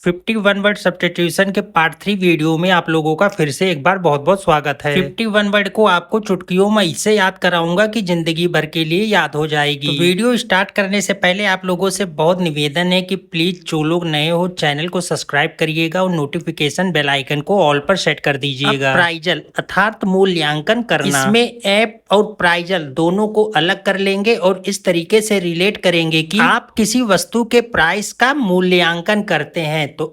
51 word substitution के part 3 video में आप लोगों का फिर से एक बार बहुत बहुत स्वागत है। 51 वर्ड को आपको चुटकियों में इससे याद कराऊंगा कि जिंदगी भर के लिए याद हो जाएगी। तो वीडियो स्टार्ट करने से पहले आप लोगों से बहुत निवेदन है कि प्लीज जो लोग नए हो चैनल को सब्सक्राइब करिएगा और नोटिफिकेशन बेल आइकन को ऑल पर सेट कर दीजिएगा। प्राइजल अर्थात मूल्यांकन करना, इसमें ऐप और प्राइजल दोनों को अलग कर लेंगे और इस तरीके से रिलेट करेंगे कि आप किसी वस्तु के प्राइस का मूल्यांकन करते हैं तो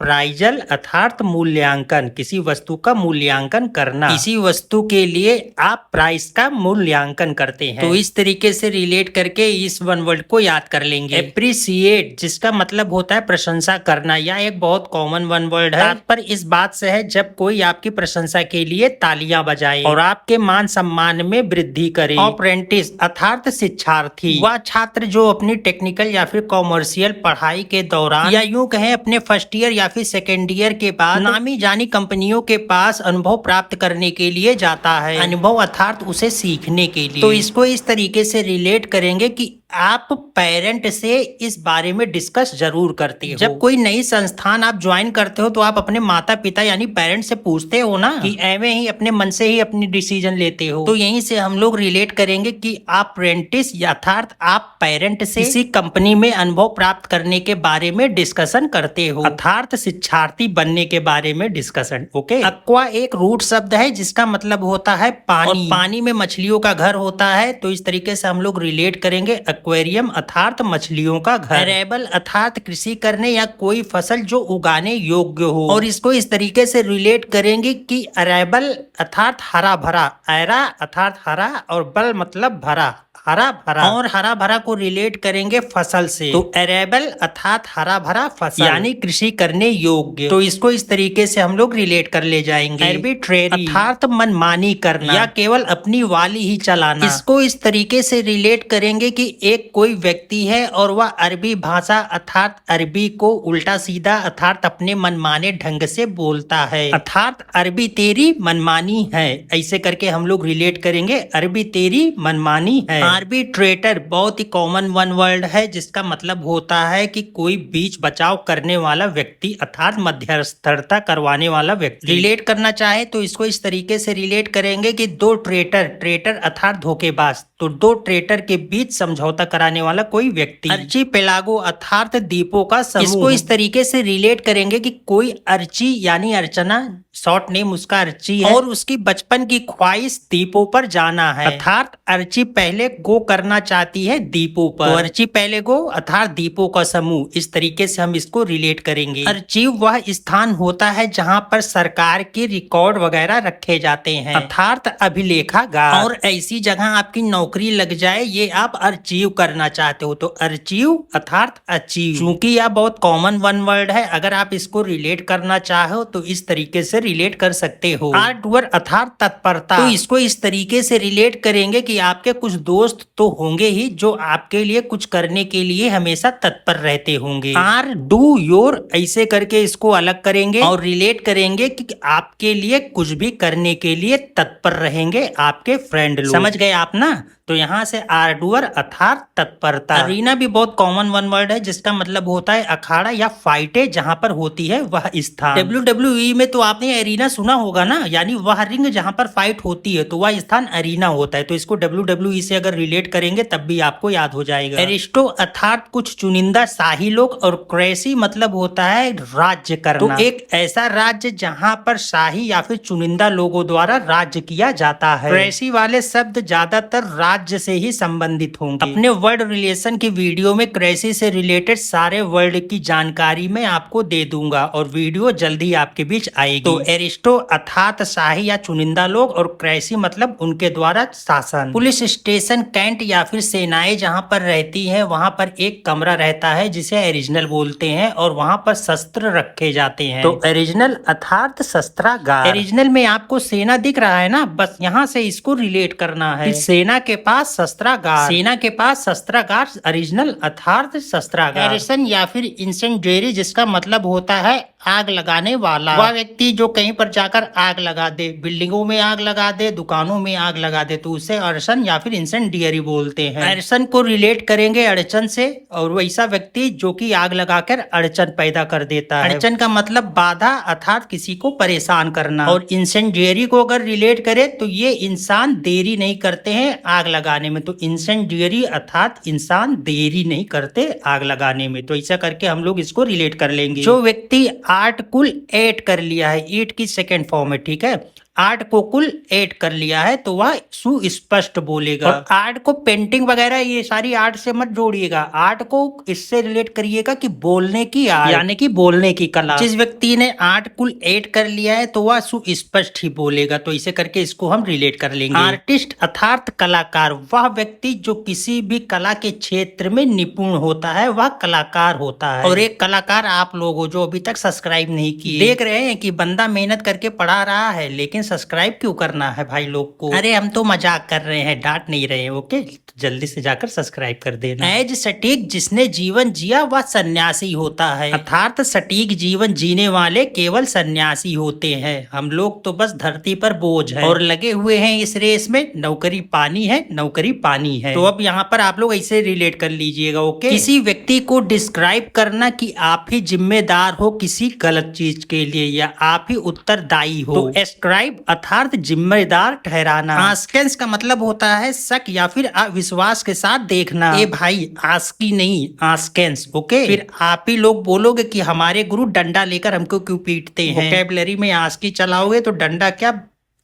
अप्राइजल अर्थात मूल्यांकन, किसी वस्तु का मूल्यांकन करना, किसी वस्तु के लिए आप प्राइस का मूल्यांकन करते हैं। तो इस तरीके से रिलेट करके इस वन वर्ड को याद कर लेंगे। एप्रिसिएट जिसका मतलब होता है प्रशंसा करना, यह एक बहुत कॉमन वन वर्ड है। पर इस बात से है जब कोई आपकी प्रशंसा के लिए तालियां बजाए और आपके मान सम्मान में वृद्धि करे। अप्रेंटिस अर्थात शिक्षार्थी, वह छात्र जो अपनी टेक्निकल या फिर कॉमर्शियल पढ़ाई के दौरान या यूं कहें अपने फर्स्ट ईयर या फिर सेकेंड ईयर के बाद नामी जानी कंपनियों के पास अनुभव प्राप्त करने के लिए जाता है। अनुभव अर्थात उसे सीखने के लिए। तो इसको इस तरीके से रिलेट करेंगे कि आप पेरेंट से इस बारे में डिस्कस जरूर करते हो। जब कोई नई संस्थान आप ज्वाइन करते हो तो आप अपने माता पिता यानी पेरेंट से पूछते हो ना कि एवं ही अपने मन से ही अपनी डिसीजन लेते हो। तो यहीं से हम लोग रिलेट करेंगे कि आप अप्रेंटिस अर्थात आप पेरेंट से किसी कंपनी में अनुभव प्राप्त करने के बारे में डिस्कशन करते हो, अर्थात शिक्षार्थी बनने के बारे में डिस्कशन। ओके, एक्वा एक रूट शब्द है जिसका मतलब होता है पानी, और पानी में मछलियों का घर होता है। तो इस तरीके से हम लोग रिलेट करेंगे एक्वेरियम अर्थात मछलियों का घर। अरेबल अर्थात कृषि करने या कोई फसल जो उगाने योग्य हो, और इसको इस तरीके से रिलेट करेंगे कि अरेबल अर्थात हरा भरा, एरा अर्थात हरा और बल मतलब भरा, हरा भरा, और हरा भरा को रिलेट करेंगे फसल से। तो अरेबल अर्थात हरा भरा फसल यानी कृषि करने योग्य। तो इसको इस तरीके से हम लोग रिलेट कर ले जाएंगे। आर्बिट्रेरी अर्थात मनमानी करना या केवल अपनी वाली ही चलाना। इसको इस तरीके से रिलेट करेंगे कि एक कोई व्यक्ति है और वह अरबी भाषा अर्थात अरबी को उल्टा सीधा अर्थात अपने मनमाने ढंग से बोलता है, अर्थात अरबी तेरी मनमानी है। ऐसे करके हम लोग रिलेट करेंगे अरबी तेरी मनमानी है। आर्बिट्रेटर बहुत ही कॉमन वन वर्ड है जिसका मतलब होता है कि कोई बीच बचाव करने वाला व्यक्ति अर्थात मध्यस्थता करवाने वाला व्यक्ति। रिलेट करना चाहे तो इसको इस तरीके से रिलेट करेंगे कि दो ट्रेटर अर्थात धोखेबाज, तो दो ट्रेटर के बीच समझौता कराने वाला कोई व्यक्ति। अर्चिपेलागो अर्थात द्वीपों का समूह, इसको इस तरीके से रिलेट करेंगे कि कोई अर्ची यानी अर्चना, शॉर्ट नेम उसका अर्ची है, और उसकी बचपन की ख्वाहिश द्वीपों पर जाना है, अर्थात अर्ची पहले गो करना चाहती है द्वीपों पर। तो अर्ची पहले गो अर्थात द्वीपों का समूह। इस तरीके से हम इसको रिलेट करेंगे। अर्चीव वह स्थान होता है जहां पर सरकार के रिकॉर्ड वगैरह रखे जाते हैं, अर्थात अभिलेखागार। और ऐसी जगह आपकी नौकरी लग जाए ये आप अचीव करना चाहते हो तो अचीव अर्थात अचीव। चूंकि यह बहुत कॉमन वन वर्ड है, अगर आप इसको रिलेट करना चाहो तो इस तरीके से रिलेट कर सकते हो। आर्डवर अर्थात तत्परता, तो इसको इस तरीके से रिलेट करेंगे कि आपके कुछ दोस्त तो होंगे ही जो आपके लिए कुछ करने के लिए हमेशा तत्पर रहते होंगे। आर डू योर ऐसे करके इसको अलग करेंगे और रिलेट करेंगे कि आपके लिए कुछ भी करने के लिए तत्पर रहेंगे आपके फ्रेंड लोग। समझ गए आप ना? तो यहाँ से आर्डुअर अर्थात तत्परता। अरीना भी बहुत कॉमन वन वर्ड है जिसका मतलब होता है अखाड़ा या फाइटे जहाँ पर होती है वह स्थान। WWE में तो आपने अरीना सुना होगा ना, यानी वह रिंग जहाँ पर फाइट होती है तो वह स्थान अरीना होता है। तो इसको WWE से अगर रिलेट करेंगे तब भी आपको याद हो जाएगा। एरिस्टो अर्थात कुछ चुनिंदा शाही लोग, और क्रेसी मतलब होता है राज्य करना, तो एक ऐसा राज्य जहाँ पर शाही या फिर चुनिंदा लोगों द्वारा राज्य किया जाता है। क्रेसी वाले शब्द ज्यादातर राज्य से ही संबंधित होंगे। अपने वर्ड रिलेशन की वीडियो में क्रेसी से रिलेटेड सारे वर्ड की जानकारी मैं आपको दे दूंगा और वीडियो जल्दी आपके बीच आएगी। तो एरिस्टो अर्थात शाही या चुनिंदा लोग, और क्रेसी मतलब उनके द्वारा शासन। पुलिस स्टेशन, कैंट या फिर सेनाएं जहां पर रहती हैं वहां पर एक कमरा रहता है जिसे ओरिजिनल बोलते हैं, और वहां पर शस्त्र रखे जाते हैं। तो ओरिजिनल अर्थात शस्त्रागार। ओरिजिनल में आपको सेना दिख रहा है ना, बस यहाँ से इसको रिलेट करना है। सेना के पास शस्त्रागार, सेना के पास शस्त्रागार ओरिजिनल अर्थात शस्त्रागार। एरेसन या फिर इंसेंडियरी जिसका मतलब होता है आग लगाने वाला। वह व्यक्ति जो कहीं पर जाकर आग लगा दे, बिल्डिंगों में आग लगा दे, दुकानों में आग लगा दे, तो उसे अर्सन या फिर इंसेंडियरी बोलते हैं। अर्सन को रिलेट करेंगे अड़चन से, और वैसा व्यक्ति जो कि आग लगाकर अड़चन पैदा कर देता है। अड़चन का मतलब बाधा अर्थात किसी को परेशान करना। और इंसेंडियरी को अगर रिलेट करे तो ये इंसान देरी नहीं करते हैं आग लगाने में, तो इंसेंडियरी अर्थात इंसान देरी नहीं करते आग लगाने में। तो ऐसा करके हम लोग इसको रिलेट कर लेंगे। जो व्यक्ति आर्ट कुल ऐड कर लिया है, ईट की सेकेंड फॉर्म है, ठीक है, आर्ट को कुल ऐड कर लिया है तो वह सुस्पष्ट बोलेगा। और आर्ट को पेंटिंग वगैरह ये सारी आर्ट से मत जोड़िएगा, आर्ट को इससे रिलेट करिएगा कि बोलने की आर्ट, यानी कि बोलने की कला। जिस व्यक्ति ने आर्ट कुल ऐड कर लिया है तो वह सुस्पष्ट ही बोलेगा। तो इसे करके इसको हम रिलेट कर लेंगे। आर्टिस्ट अर्थात कलाकार, वह व्यक्ति जो किसी भी कला के क्षेत्र में निपुण होता है वह कलाकार होता है। और एक कलाकार आप लोग हो जो अभी तक सब्सक्राइब नहीं किए, देख रहे हैं कि बंदा मेहनत करके पढ़ा रहा है लेकिन सब्सक्राइब क्यों करना है भाई लोग को। अरे हम तो मजाक कर रहे हैं, डांट नहीं रहे हैं, ओके, जल्दी से जाकर सब्सक्राइब कर देना। एज सटीक जिसने जीवन जिया वह सन्यासी होता है, अर्थात सटीक जीवन जीने वाले केवल सन्यासी होते हैं। हम लोग तो बस धरती पर बोझ है और लगे हुए हैं इस रेस में, नौकरी पानी है, नौकरी पानी है। तो अब यहाँ पर आप लोग ऐसे रिलेट कर लीजिएगा, ओके। किसी व्यक्ति को डिस्क्राइब करना कि आप ही जिम्मेदार हो किसी गलत चीज के लिए या आप ही उत्तरदायी हो, तो एस्क्राइब अर्थात जिम्मेदार ठहराना। आस्केंस का मतलब होता है शक या फिर अविश्वास के साथ देखना। ए भाई आस्की नहीं, आस्केंस, ओके। फिर आप ही लोग बोलोगे कि हमारे गुरु डंडा लेकर हमको क्यों पीटते हैं। वोकैबुलरी में आस्की चलाओगे तो डंडा क्या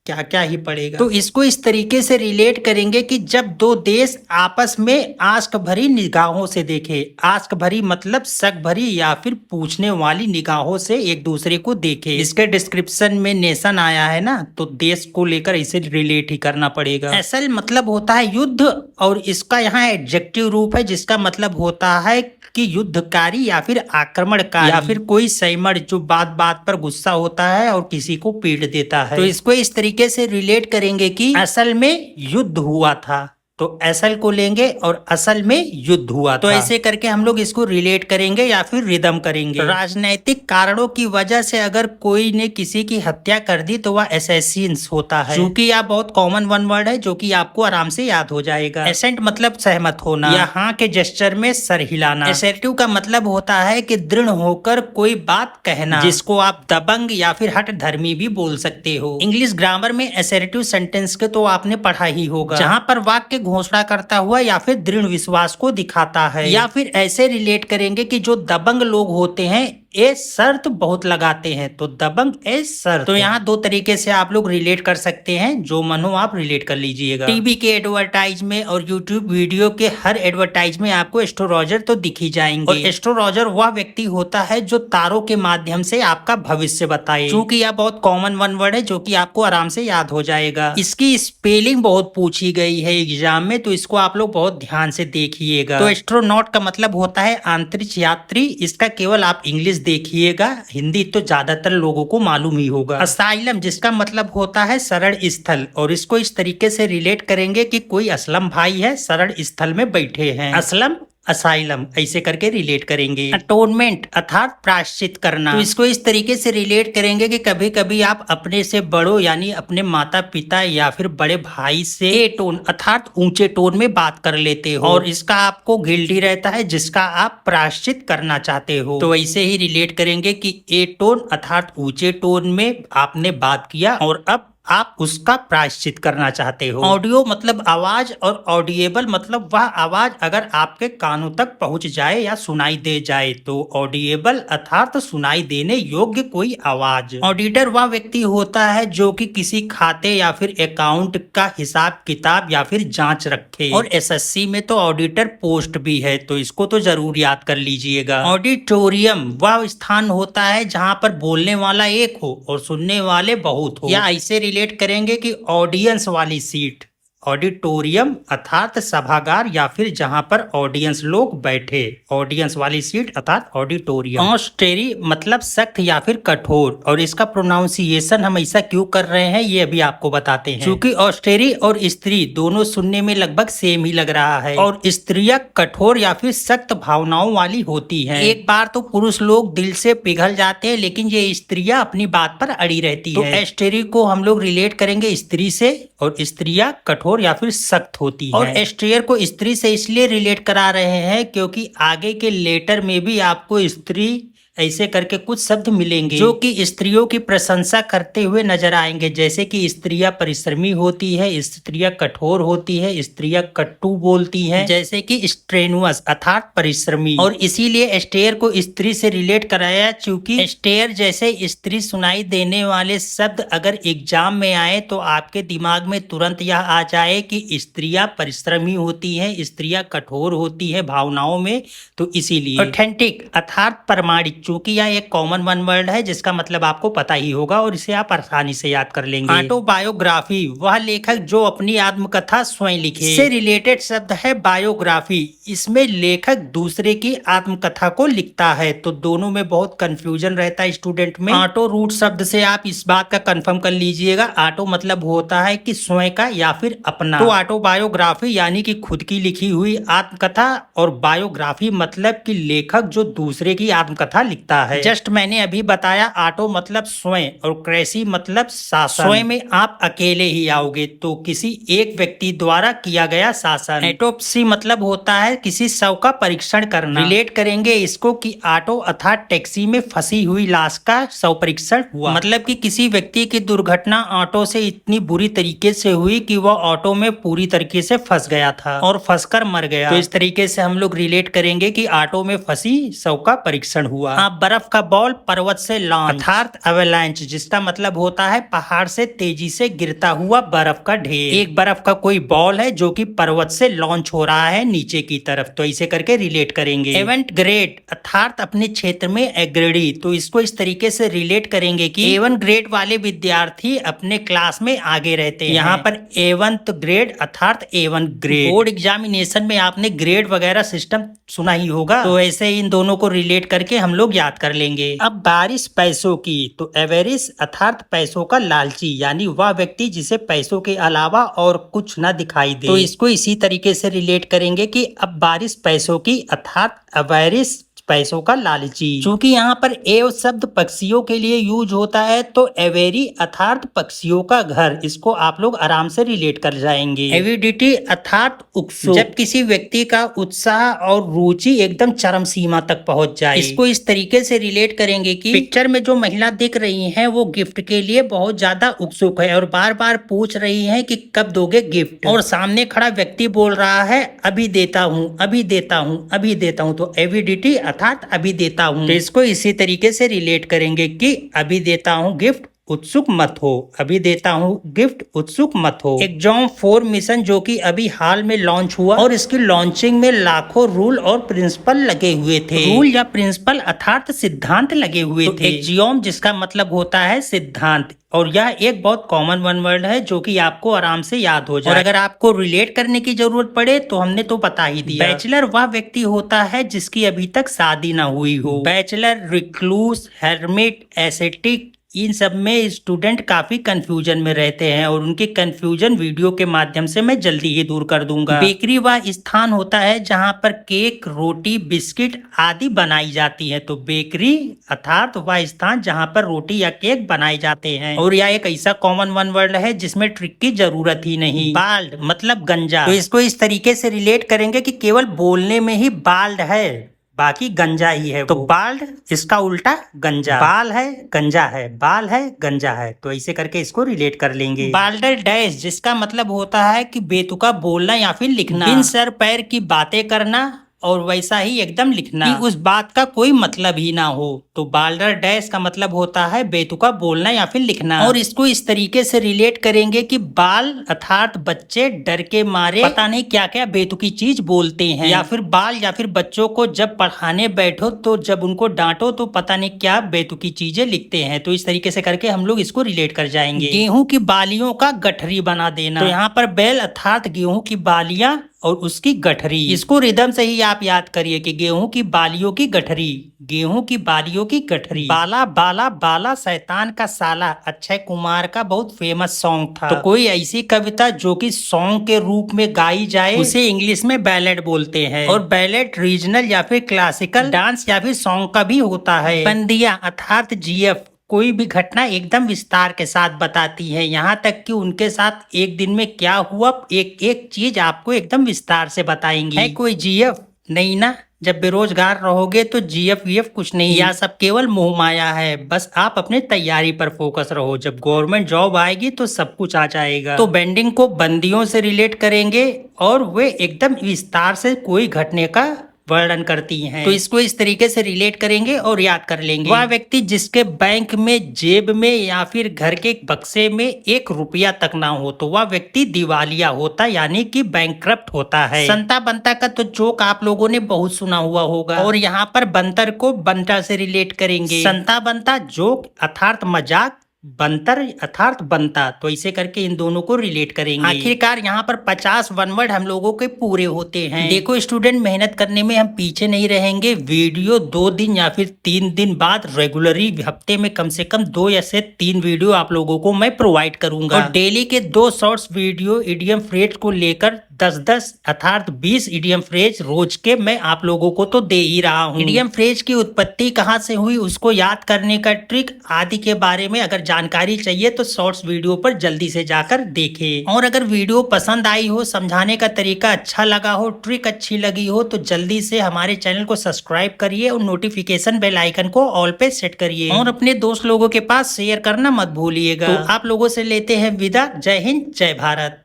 क्या क्या ही पड़ेगा। तो इसको इस तरीके से रिलेट करेंगे कि जब दो देश आपस में आस्क भरी निगाहों से देखे, आस्क भरी मतलब शक भरी या फिर पूछने वाली निगाहों से एक दूसरे को देखे। इसके डिस्क्रिप्शन में नेशन आया है ना, तो देश को लेकर इसे रिलेट ही करना पड़ेगा। असल मतलब होता है युद्ध, और इसका यहाँ एडजेक्टिव रूप है जिसका मतलब होता है कि युद्धकारी या फिर आक्रमणकारी या फिर कोई सैमड़ जो बात बात पर गुस्सा होता है और किसी को पीट देता है। तो इसको इस तरीके से रिलेट करेंगे कि असल में युद्ध हुआ था, तो असल को लेंगे और असल में युद्ध हुआ तो ऐसे करके हम लोग इसको रिलेट करेंगे या फिर रिदम करेंगे। राजनैतिक कारणों की वजह से अगर कोई ने किसी की हत्या कर दी तो वह असैसिन्स होता है। चूंकि यह बहुत कॉमन वन वर्ड है जो कि आपको आराम से याद हो जाएगा। एसेंट मतलब सहमत होना या हाँ के जेस्चर में सर हिलाना। एसेटिव का मतलब होता है कि दृढ़ होकर कोई बात कहना, जिसको आप दबंग या फिर हठ धर्मी भी बोल सकते हो। इंग्लिश ग्रामर में एसेटिव सेंटेंस के तो आपने पढ़ा ही होगा, जहाँ पर वाक्य घोषणा करता हुआ या फिर दृढ़ विश्वास को दिखाता है। या फिर ऐसे रिलेट करेंगे कि जो दबंग लोग होते हैं ए शर्त बहुत लगाते हैं, तो दबंग ए शर्त। तो यहाँ दो तरीके से आप लोग रिलेट कर सकते हैं, जो मन हो आप रिलेट कर लीजिएगा। टीवी के एडवर्टाइज में और यूट्यूब वीडियो के हर एडवर्टाइज में आपको एस्ट्रोलॉजर तो दिख ही जाएंगे। और एस्ट्रोलॉजर वह व्यक्ति होता है जो तारों के माध्यम से आपका भविष्य बताए। चूंकि यह बहुत कॉमन वन वर्ड है जो कि आपको आराम से याद हो जाएगा। इसकी स्पेलिंग बहुत पूछी गई है एग्जाम में, तो इसको आप लोग बहुत ध्यान से देखिएगा। तो एस्ट्रोनॉट का मतलब होता है अंतरिक्ष यात्री, इसका केवल आप इंग्लिश देखिएगा, हिंदी तो ज्यादातर लोगों को मालूम ही होगा। असाइलम जिसका मतलब होता है शरण स्थल, और इसको इस तरीके से रिलेट करेंगे कि कोई असलम भाई है शरण स्थल में बैठे हैं, असलम असाइलम, ऐसे करके रिलेट करेंगे। अटोनमेंट अर्थात प्रायश्चित करना, तो इसको इस तरीके से रिलेट करेंगे कि कभी कभी आप अपने से बड़ों यानी अपने माता पिता या फिर बड़े भाई से ए टोन अर्थात ऊंचे टोन में बात कर लेते हो, और इसका आपको गिल्टी रहता है जिसका आप प्रायश्चित करना चाहते हो। तो ऐसे ही रिलेट करेंगे कि ए टोन अर्थात ऊंचे टोन में आपने बात किया और अब आप उसका प्रायश्चित करना चाहते हो। ऑडियो मतलब आवाज, और ऑडिएबल मतलब वह आवाज अगर आपके कानों तक पहुंच जाए या सुनाई दे जाए, तो ऑडिएबल अर्थात सुनाई देने योग्य कोई आवाज। ऑडिटर वह व्यक्ति होता है जो कि किसी खाते या फिर अकाउंट का हिसाब किताब या फिर जांच रखे, और एसएससी में तो ऑडिटर पोस्ट भी है, तो इसको तो जरूर याद कर लीजिएगा। ऑडिटोरियम वह स्थान होता है जहाँ पर बोलने वाला एक हो और सुनने वाले बहुत हो, या ऐसे रिलेट करेंगे कि ऑडियंस वाली सीट, ऑडिटोरियम अर्थात सभागार या फिर जहां पर ऑडियंस लोग बैठे, ऑडियंस वाली सीट अर्थात ऑडिटोरियम। ऑस्टेरी मतलब सख्त या फिर कठोर, और इसका प्रोनाउंसिएशन हम ऐसा क्यों कर रहे हैं ये अभी आपको बताते हैं। क्योंकि ऑस्टेरी और स्त्री दोनों सुनने में लगभग सेम ही लग रहा है, और स्त्रियां कठोर या फिर सख्त भावनाओं वाली होती हैं। एक बार तो पुरुष लोग दिल से पिघल जाते हैं, लेकिन ये स्त्रियां अपनी बात पर अड़ी रहती है। तो ऑस्टेरी को हम लोग रिलेट करेंगे स्त्री से, और स्त्रियां कठोर या फिर सख्त होती है। और एस्टेयर को स्त्री से इसलिए रिलेट करा रहे हैं क्योंकि आगे के लेटर में भी आपको स्त्री ऐसे करके कुछ शब्द मिलेंगे जो कि स्त्रियों की प्रशंसा करते हुए नजर आएंगे, जैसे कि स्त्रियां परिश्रमी होती है, स्त्रियां कठोर होती है, स्त्रियां कट्टू बोलती हैं, जैसे कि स्ट्रेनुअस अर्थात परिश्रमी। और इसीलिए एस्टेयर को स्त्री से रिलेट कराया, क्योंकि एस्टेयर जैसे स्त्री सुनाई देने वाले शब्द अगर एग्जाम में आए तो आपके दिमाग में तुरंत यह आ जाए कि स्त्रियां परिश्रमी होती हैं, स्त्रियां कठोर होती है भावनाओं में। तो इसीलिए ऑथेंटिक अर्थात प्रमाणिक, चूंकि यह एक कॉमन वन वर्ड है जिसका मतलब आपको पता ही होगा और इसे आप आसानी से याद कर लेंगे। ऑटोबायोग्राफी वह लेखक जो अपनी आत्मकथा स्वयं लिखे। इससे रिलेटेड शब्द है बायोग्राफी, इसमें लेखक दूसरे की आत्मकथा को लिखता है। तो दोनों में बहुत कंफ्यूजन रहता है स्टूडेंट में। ऑटो रूट शब्द से आप इस बात का कंफर्म कर लीजिएगा, ऑटो मतलब होता है कि स्वयं का या फिर अपना। तो ऑटोबायोग्राफी यानी कि खुद की लिखी हुई आत्मकथा, और बायोग्राफी मतलब कि लेखक जो दूसरे की आत्मकथा लिखता है। जस्ट मैंने अभी बताया ऑटो मतलब स्वयं और क्रेसी मतलब शासन। स्वयं में आप अकेले ही आओगे, तो किसी एक व्यक्ति द्वारा किया गया शासन। एटोप्सी मतलब होता है किसी शव का परीक्षण करना। रिलेट करेंगे इसको कि ऑटो अर्थात टैक्सी में फंसी हुई लाश का शव परीक्षण हुआ, मतलब कि किसी व्यक्ति की दुर्घटना ऑटो से इतनी बुरी तरीके से हुई कि वह ऑटो में पूरी तरीके से फंस गया था और फंसकर मर गया। तो इस तरीके से हम लोग रिलेट करेंगे कि ऑटो में फंसी शव का परीक्षण हुआ। बर्फ का बॉल पर्वत से लॉन्च अर्थात एवेलांच, जिसका मतलब होता है पहाड़ से तेजी से गिरता हुआ बर्फ का ढेर। एक बर्फ का कोई बॉल है जो कि पर्वत से लॉन्च हो रहा है नीचे की तरफ, तो इसे करके रिलेट करेंगे। एवेंट ग्रेड अर्थात अपने क्षेत्र में अग्रणी, तो इसको इस तरीके से रिलेट करेंगे कि A1 ग्रेड वाले विद्यार्थी अपने क्लास में आगे रहते हैं। यहाँ पर A1 ग्रेड अर्थात A1 ग्रेड। बोर्ड एग्जामिनेशन में आपने ग्रेड वगैरह सिस्टम सुना ही होगा, तो ऐसे इन दोनों को रिलेट करके हम लोग याद कर लेंगे। अब बारिश पैसों की, तो एवेरिस अर्थात पैसों का लालची, यानी वह व्यक्ति जिसे पैसों के अलावा और कुछ न दिखाई दे। तो इसको इसी तरीके से रिलेट करेंगे कि अब बारिश पैसों की अर्थात एवेरिस पैसों का लालची। चूंकि यहाँ पर एव शब्द पक्षियों के लिए यूज होता है, तो एवेरी अर्थात पक्षियों का घर, इसको आप लोग आराम से रिलेट कर जाएंगे। एविडिटी अर्थात उत्सुक, जब किसी व्यक्ति का उत्साह और रुचि एकदम चरम सीमा तक पहुंच जाए। इसको इस तरीके से रिलेट करेंगे कि पिक्चर में जो महिला दिख रही है वो गिफ्ट के लिए बहुत ज्यादा उत्सुक है और बार बार पूछ रही है कि कब दोगे गिफ्ट, और सामने खड़ा व्यक्ति बोल रहा है अभी देता हूँ, अभी देता हूँ, अभी देता हूँ। तो एविडिटी अर्थात अभी देता हूँ, तो इसको इसी तरीके से रिलेट करेंगे कि अभी देता हूँ गिफ्ट, उत्सुक मत हो, अभी देता हूँ गिफ्ट, उत्सुक मत हो। एग्जाम 4 मिशन जो कि अभी हाल में लॉन्च हुआ, और इसकी लॉन्चिंग में लाखों रूल और प्रिंसिपल लगे हुए थे। रूल या प्रिंसिपल अर्थात सिद्धांत लगे हुए थे। एग्जियोम जिसका मतलब होता है सिद्धांत, और यह एक बहुत कॉमन वन वर्ड है जो कि आपको आराम से याद हो जाए। और अगर आपको रिलेट करने की जरूरत पड़े तो हमने तो बता ही दिया। बैचलर वह व्यक्ति होता है जिसकी अभी तक शादी ना हुई हो। बैचलर, रिक्लूस, हेर्मिट, एसेटिक, इन सब में स्टूडेंट काफी कंफ्यूजन में रहते हैं, और उनके कंफ्यूजन वीडियो के माध्यम से मैं जल्दी ही दूर कर दूंगा। बेकरी वह स्थान होता है जहां पर केक, रोटी, बिस्किट आदि बनाई जाती है। तो बेकरी अर्थात वह स्थान जहां पर रोटी या केक बनाए जाते हैं। और यह एक ऐसा कॉमन वन वर्ड है जिसमें ट्रिक की जरूरत ही नहीं। बाल्ड मतलब गंजा, तो इसको इस तरीके से रिलेट करेंगे कि केवल बोलने में ही बाल्ड है, बाकी गंजा ही है। तो बाल्ड इसका उल्टा गंजा, बाल है गंजा है, बाल है गंजा है, तो ऐसे करके इसको रिलेट कर लेंगे। बाल्डर डैश जिसका मतलब होता है कि बेतुका बोलना या फिर लिखना, बिन सर पैर की बातें करना और वैसा ही एकदम लिखना कि उस बात का कोई मतलब ही ना हो। तो बाल्डरडैश का मतलब होता है बेतुका बोलना या फिर लिखना। और इसको इस तरीके से रिलेट करेंगे कि बाल अर्थात बच्चे डर के मारे पता नहीं क्या क्या बेतुकी चीज बोलते हैं, या फिर बाल या फिर बच्चों को जब पढ़ाने बैठो तो जब उनको डांटो तो पता नहीं क्या बेतुकी चीजें लिखते हैं। तो इस तरीके से करके हम लोग इसको रिलेट कर जाएंगे। गेहूं की बालियों का गठरी बना देना, तो यहाँ पर बैल अर्थात गेहूं की बालियां और उसकी गठरी, इसको रिदम से ही आप याद करिए कि गेहूं की बालियों की गठरी, गेहूं की बालियों की गठरी। बाला बाला बाला शैतान का साला अक्षय कुमार का बहुत फेमस सॉन्ग था। तो कोई ऐसी कविता जो कि सॉन्ग के रूप में गाई जाए उसे इंग्लिश में बैलेड बोलते हैं। और बैलेड रीजनल या फिर क्लासिकल डांस या फिर सॉन्ग का भी होता है। बंदिया अर्थात जीएफ कोई भी घटना एकदम विस्तार के साथ बताती है, यहाँ तक कि उनके साथ एक दिन में क्या हुआ एक एक चीज आपको एकदम विस्तार से बताएंगी। है कोई जीएफ? नहीं ना। जब बेरोजगार रहोगे तो जीएफ वीएफ कुछ नहीं, यह सब केवल मोह माया है। बस आप अपने तैयारी पर फोकस रहो, जब गवर्नमेंट जॉब आएगी तो सब कुछ आ जाएगा। तो बेंडिंग को बंदियों से रिलेट करेंगे और वे एकदम विस्तार से कोई घटने का वर्णन करती हैं। तो इसको इस तरीके से रिलेट करेंगे और याद कर लेंगे। वह व्यक्ति जिसके बैंक में, जेब में या फिर घर के बक्से में 1 रुपया तक ना हो तो वह व्यक्ति दिवालिया होता यानी कि बैंकक्रप्ट होता है। संता बंता का तो जोक आप लोगों ने बहुत सुना हुआ होगा। और यहाँ पर बंतर को बंटा से रिलेट करेंगे। संता बंता जोक अर्थात मजाक, बंतर अर्थात बनता, तो इसे करके इन दोनों को रिलेट करेंगे। आखिरकार यहाँ पर 50 वन वर्ड हम लोगों के पूरे होते हैं। देखो स्टूडेंट, मेहनत करने में हम पीछे नहीं रहेंगे। वीडियो 2 दिन या फिर 3 दिन बाद रेगुलरली हफ्ते में कम से कम 2 या से 3 वीडियो आप लोगों को मैं प्रोवाइड करूंगा। और डेली के 2 शॉर्ट्स वीडियो इडियम फ्रेज को लेकर 10-10 अर्थात 20 इडियम फ्रेज रोज के मैं आप लोगों को तो दे ही रहा हूँ। इडियम फ्रेज की उत्पत्ति कहाँ से हुई, उसको याद करने का ट्रिक आदि के बारे में अगर जानकारी चाहिए तो शॉर्ट्स वीडियो पर जल्दी से जाकर देखें। और अगर वीडियो पसंद आई हो, समझाने का तरीका अच्छा लगा हो, ट्रिक अच्छी लगी हो तो जल्दी से हमारे चैनल को सब्सक्राइब करिए और नोटिफिकेशन बेल आइकन को ऑल पे सेट करिए और अपने दोस्त लोगों के पास शेयर करना मत भूलिएगा। तो आप लोगों से लेते हैं विदा। जय हिंद, जय भारत।